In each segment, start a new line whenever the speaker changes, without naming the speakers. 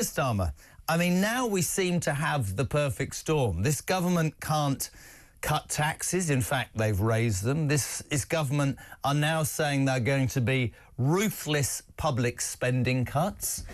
Starmer, I mean, now we seem to have the perfect storm. This government can't cut taxes. In fact, they've raised them. This government are now saying they're going to be ruthless public spending cuts.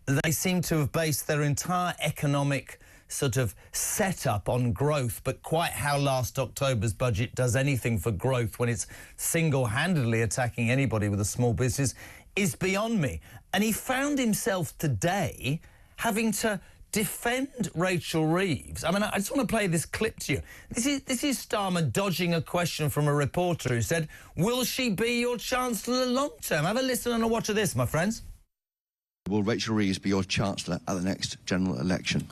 They seem to have based their entire economic sort of setup on growth, but quite how last October's budget does anything for growth when it's single-handedly attacking anybody with a small business is beyond me. And he found himself today having to defend Rachel Reeves. I mean, I just want to play this clip to you. This is Starmer dodging a question from a reporter who said, will she be your Chancellor long term? Have a listen and a watch of this, my friends.
Will Rachel Reeves be your Chancellor at the next general election?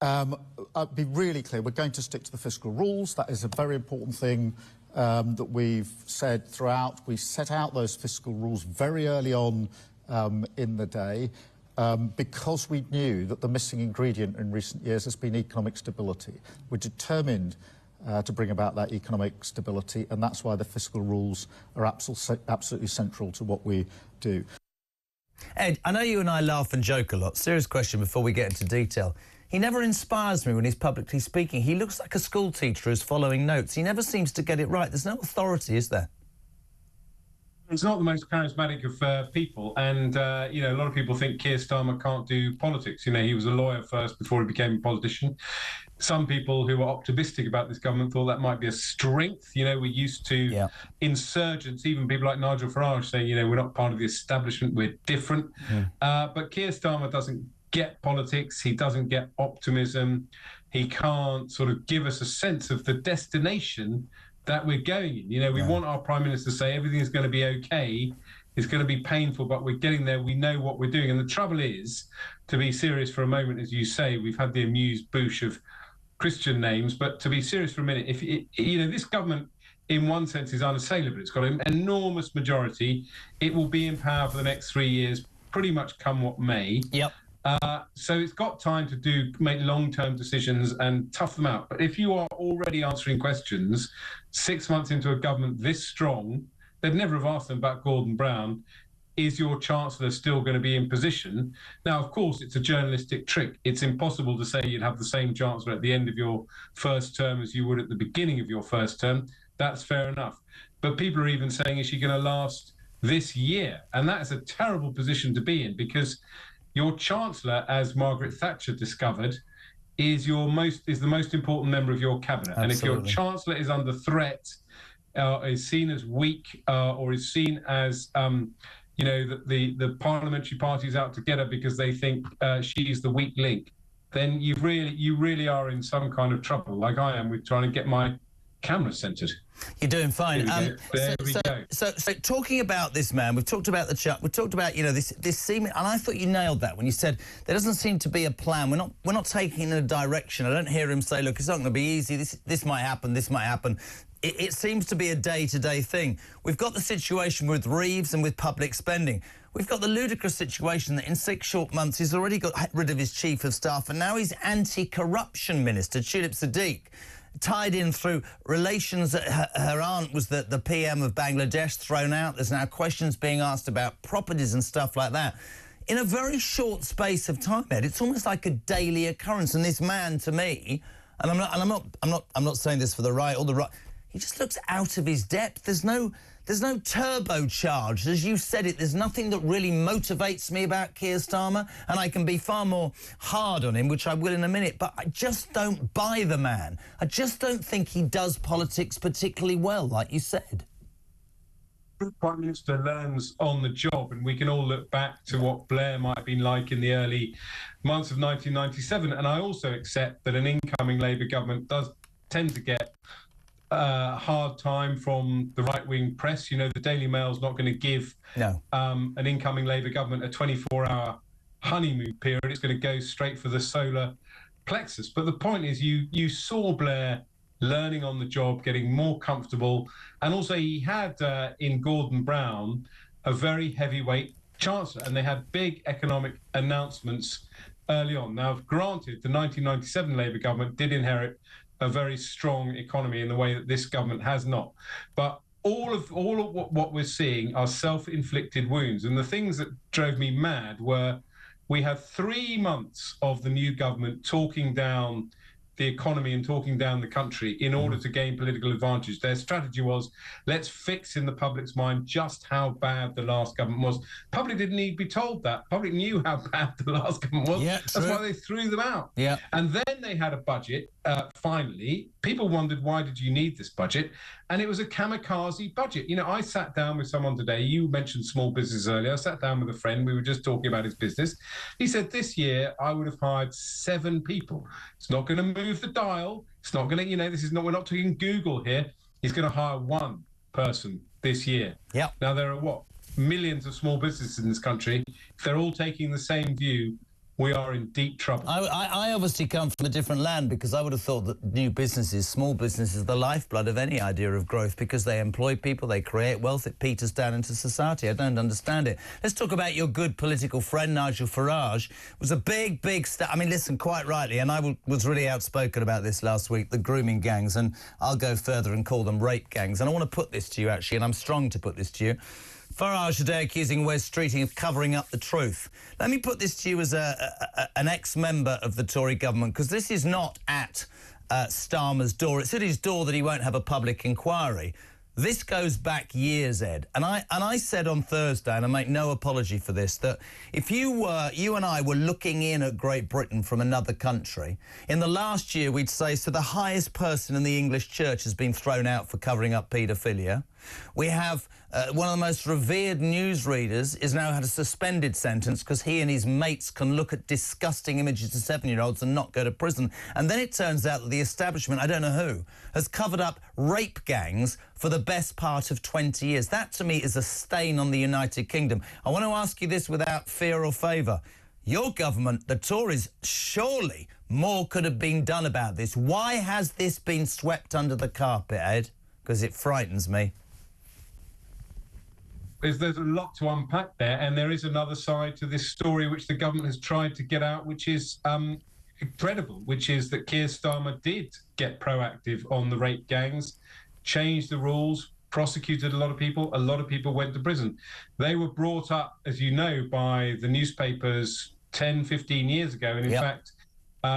I'll be really clear. We're going to stick to the fiscal rules. That is a very important thing that we've said throughout. We set out those fiscal rules very early on in the day because we knew that the missing ingredient in recent years has been economic stability. We're determined to bring about that economic stability, and that's why the fiscal rules are absolutely central to what we do.
Ed, I know you and I laugh and joke a lot. Serious question before we get into detail. He never inspires me when he's publicly speaking. He looks like a school teacher who's following notes. He never seems to get it right. There's no authority, is there?
He's not the most charismatic of people, and you know, a lot of people think Keir Starmer can't do politics. You know, he was a lawyer first before he became a politician. Some people who were optimistic about this government thought that might be a strength. You know, we're used to insurgents, even people like Nigel Farage saying, you know, we're not part of the establishment, we're different. But Keir Starmer doesn't get politics, he doesn't get optimism, he can't sort of give us a sense of the destination that we're going in. You know, we want our Prime Minister to say everything is going to be okay, it's going to be painful, but we're getting there, we know what we're doing. And the trouble is, to be serious for a moment, as you say, we've had the amuse-bouche of Christian names, but to be serious for a minute, if you know, this government in one sense is unassailable. It's got an enormous majority. It will be in power for the next 3 years, pretty much come what may. So it's got time to make long-term decisions and tough them out. But if you are already answering questions 6 months into a government this strong, they'd never have asked them about Gordon Brown. Is your Chancellor still going to be in position? Now, of course, it's a journalistic trick. It's impossible to say you'd have the same Chancellor at the end of your first term as you would at the beginning of your first term. That's fair enough. But people are even saying, is she going to last this year? And that is a terrible position to be in, because your Chancellor, as Margaret Thatcher discovered, is the most important member of your cabinet. Absolutely. And if your Chancellor is under threat, is seen as weak, or is seen as you know, that the parliamentary party is out to get her because they think she's the weak link, then you really are in some kind of trouble, like I am with trying to get my camera centred.
You're doing fine.
There we go.
So talking about this man, we've talked about the chat. We've talked about, you know, this seeming, and I thought you nailed that when you said there doesn't seem to be a plan. We're not taking in a direction. I don't hear him say, look, it's not going to be easy. This might happen. This might happen. It seems to be a day-to-day thing. We've got the situation with Reeves and with public spending. We've got the ludicrous situation that in 6 short months he's already got rid of his chief of staff, and now he's anti-corruption minister, Tulip Siddiq, tied in through relations that her aunt was the PM of Bangladesh, thrown out. There's now questions being asked about properties and stuff like that. In a very short space of time, Ed, it's almost like a daily occurrence. And this man, to me, and I'm not saying this for the right or the right, he just looks out of his depth. There's no turbocharge. As you said it, there's nothing that really motivates me about Keir Starmer, and I can be far more hard on him, which I will in a minute, but I just don't buy the man. I just don't think he does politics particularly well, like you said.
The Prime Minister learns on the job, and we can all look back to what Blair might have been like in the early months of 1997, and I also accept that an incoming Labour government does tend to get hard time from the right-wing press. You know, the Daily Mail's not going to give an incoming Labour government a 24-hour honeymoon period. It's going to go straight for the solar plexus. But the point is, you saw Blair learning on the job, getting more comfortable, and also he had in Gordon Brown a very heavyweight chancellor, and they had big economic announcements early on. Now, granted, the 1997 Labour government did inherit a very strong economy in the way that this government has not. But all of what we're seeing are self-inflicted wounds. And the things that drove me mad were We had 3 months of the new government talking down the economy and talking down the country in order to gain political advantage. Their strategy was, let's fix in the public's mind just how bad the last government was. Public didn't need to be told that. Public knew how bad the last government was.
Yeah,
That's why they threw them out.
Yeah.
And then they had a budget, finally. People wondered, why did you need this budget? And it was a kamikaze budget. You know, I sat down with someone today. You mentioned small business earlier. I sat down with a friend. We were just talking about his business. He said, this year, I would have hired 7 people. It's not going to move the dial. It's not going to, you know, we're not talking Google here. He's going to hire 1 person this year.
Yeah.
Now, there are what? Millions of small businesses in this country. If they're all taking the same view, we are in deep trouble.
I obviously come from a different land, because I would have thought that new businesses, small businesses, the lifeblood of any idea of growth, because they employ people, they create wealth, it peters down into society. I don't understand it. Let's talk about your good political friend, Nigel Farage. It was a big I mean, listen, quite rightly, and I was really outspoken about this last week, the grooming gangs, and I'll go further and call them rape gangs. And I want to put this to you, actually, and I'm strong to put this to you. Farage today accusing Wes Streeting of covering up the truth. Let me put this to you as an ex-member of the Tory government, because this is not at Starmer's door. It's at his door that he won't have a public inquiry. This goes back years, Ed. And I said on Thursday, and I make no apology for this, that if you and I were looking in at Great Britain from another country, in the last year we'd say, so the highest person in the English church has been thrown out for covering up paedophilia. We have one of the most revered newsreaders is now had a suspended sentence because he and his mates can look at disgusting images of 7-year-olds and not go to prison. And then it turns out that the establishment, I don't know who, has covered up rape gangs for the best part of 20 years. That, to me, is a stain on the United Kingdom. I want to ask you this without fear or favour. Your government, the Tories, surely more could have been done about this. Why has this been swept under the carpet, Ed? Because it frightens me.
There's a lot to unpack there, and there is another side to this story which the government has tried to get out, which is incredible, which is that Keir Starmer did get proactive on the rape gangs, changed the rules, prosecuted a lot of people went to prison. They were brought up, as you know, by the newspapers 10, 15 years ago, and in fact,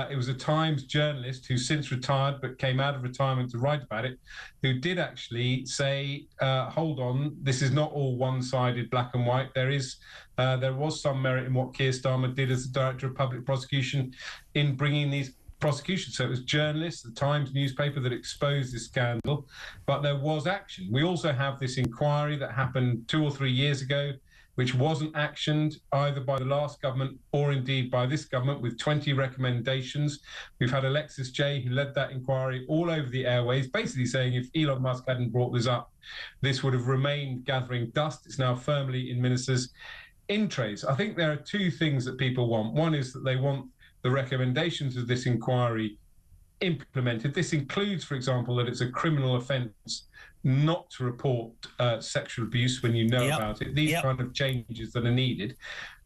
it was a Times journalist who since retired but came out of retirement to write about it, who did actually say, hold on, this is not all one-sided, black and white. There was some merit in what Keir Starmer did as the Director of Public Prosecution in bringing these prosecutions. So it was journalists, the Times newspaper, that exposed this scandal, but there was action. We also have this inquiry that happened 2 or 3 years ago, which wasn't actioned either by the last government or indeed by this government, with 20 recommendations. We've had Alexis Jay, who led that inquiry, all over the airways, basically saying if Elon Musk hadn't brought this up, this would have remained gathering dust. It's now firmly in ministers' in trays. I think there are 2 things that people want. One is that they want the recommendations of this inquiry implemented. This includes, for example, that it's a criminal offence not to report sexual abuse when you know about it. These kind of changes that are needed.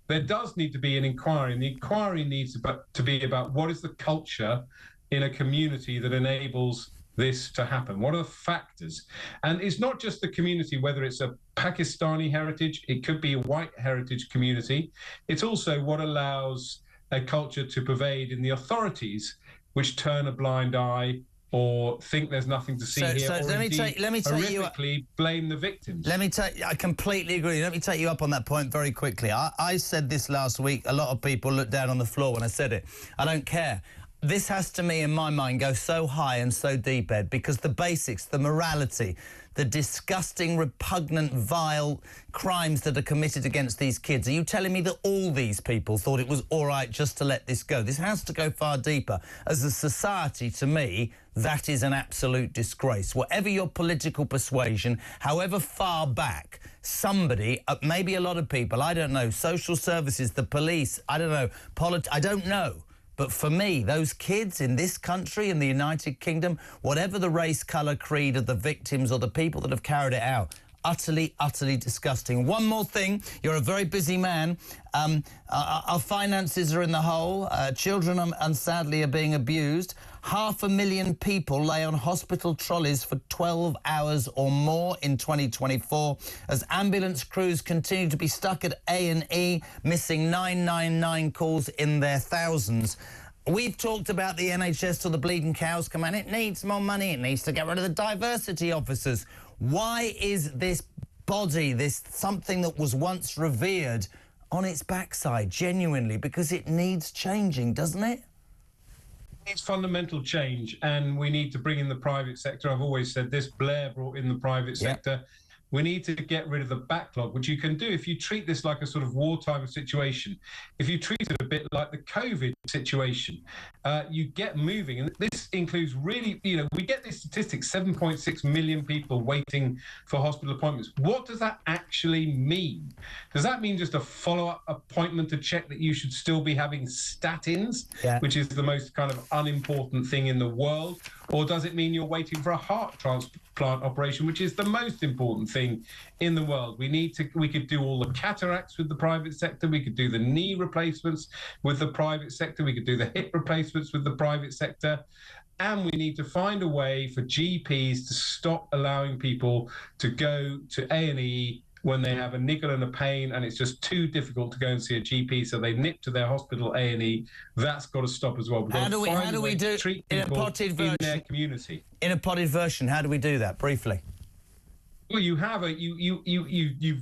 There does need to be an inquiry, and the inquiry needs to be about what is the culture in a community that enables this to happen. What are the factors? And it's not just the community, whether it's a Pakistani heritage, it could be a white heritage community. It's also what allows a culture to pervade in the authorities, which turn a blind eye or think there's nothing to see here, or
let me take you
blame the victims.
I completely agree. Let me take you up on that point very quickly. I said this last week. A lot of people looked down on the floor when I said it. I don't care. This has, to me, in my mind, go so high and so deep, Ed, because the basics, the morality, the disgusting, repugnant, vile crimes that are committed against these kids. Are you telling me that all these people thought it was all right just to let this go? This has to go far deeper. As a society, to me, that is an absolute disgrace. Whatever your political persuasion, however far back, somebody, maybe a lot of people, I don't know, social services, the police, I don't know, I don't know. But for me, those kids in this country, in the United Kingdom, whatever the race, colour, creed of the victims or the people that have carried it out, utterly, utterly disgusting. One more thing. You're a very busy man. Our finances are in the hole. Children, sadly, are being abused. 500,000 people lay on hospital trolleys for 12 hours or more in 2024 as ambulance crews continue to be stuck at A&E, missing 999 calls in their thousands. We've talked about the NHS till the bleeding cows come out. It needs more money. It needs to get rid of the diversity officers. Why is this body, this something that was once revered, on its backside, genuinely? Because it needs changing, doesn't it?
It's fundamental change, and we need to bring in the private sector. I've always said this. Blair brought in the private sector. We need to get rid of the backlog, which you can do if you treat this like a sort of wartime situation. If you treat it a bit like the COVID situation, you get moving. And this includes really, we get this statistic, 7.6 million people waiting for hospital appointments. What does that actually mean? Does that mean just a follow-up appointment to check that you should still be having statins, which is the most kind of unimportant thing in the world? Or does it mean you're waiting for a heart transplant operation, which is the most important thing in the world? We could do all the cataracts with the private sector. We could do the knee replacements with the private sector. We could do the hip replacements with the private sector. And we need to find a way for GPs to stop allowing people to go to A&E when they have a niggle and a pain and it's just too difficult to go and see a GP, so they nip to their hospital A&E. That's got to stop as well.
How do we do
treat
in a
people
potted version?
In their community.
In a potted version, how do we do that, briefly?
Well, you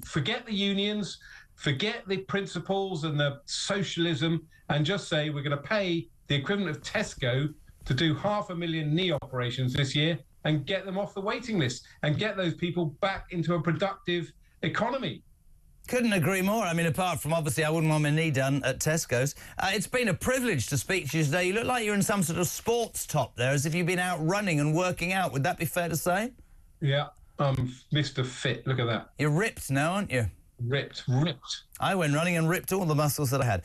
forget the unions, forget the principles and the socialism, and just say we're going to pay the equivalent of Tesco to do 500,000 knee operations this year and get them off the waiting list and get those people back into a productive economy.
Couldn't agree more. I mean, apart from, obviously, I wouldn't want my knee done at Tesco's. It's been a privilege to speak to you today. You look like you're in some sort of sports top there, as if you've been out running and working out. Would that be fair to say?
Yeah, I'm Mr. Fit. Look at that.
You're ripped now, aren't you?
Ripped.
I went running and ripped all the muscles that I had.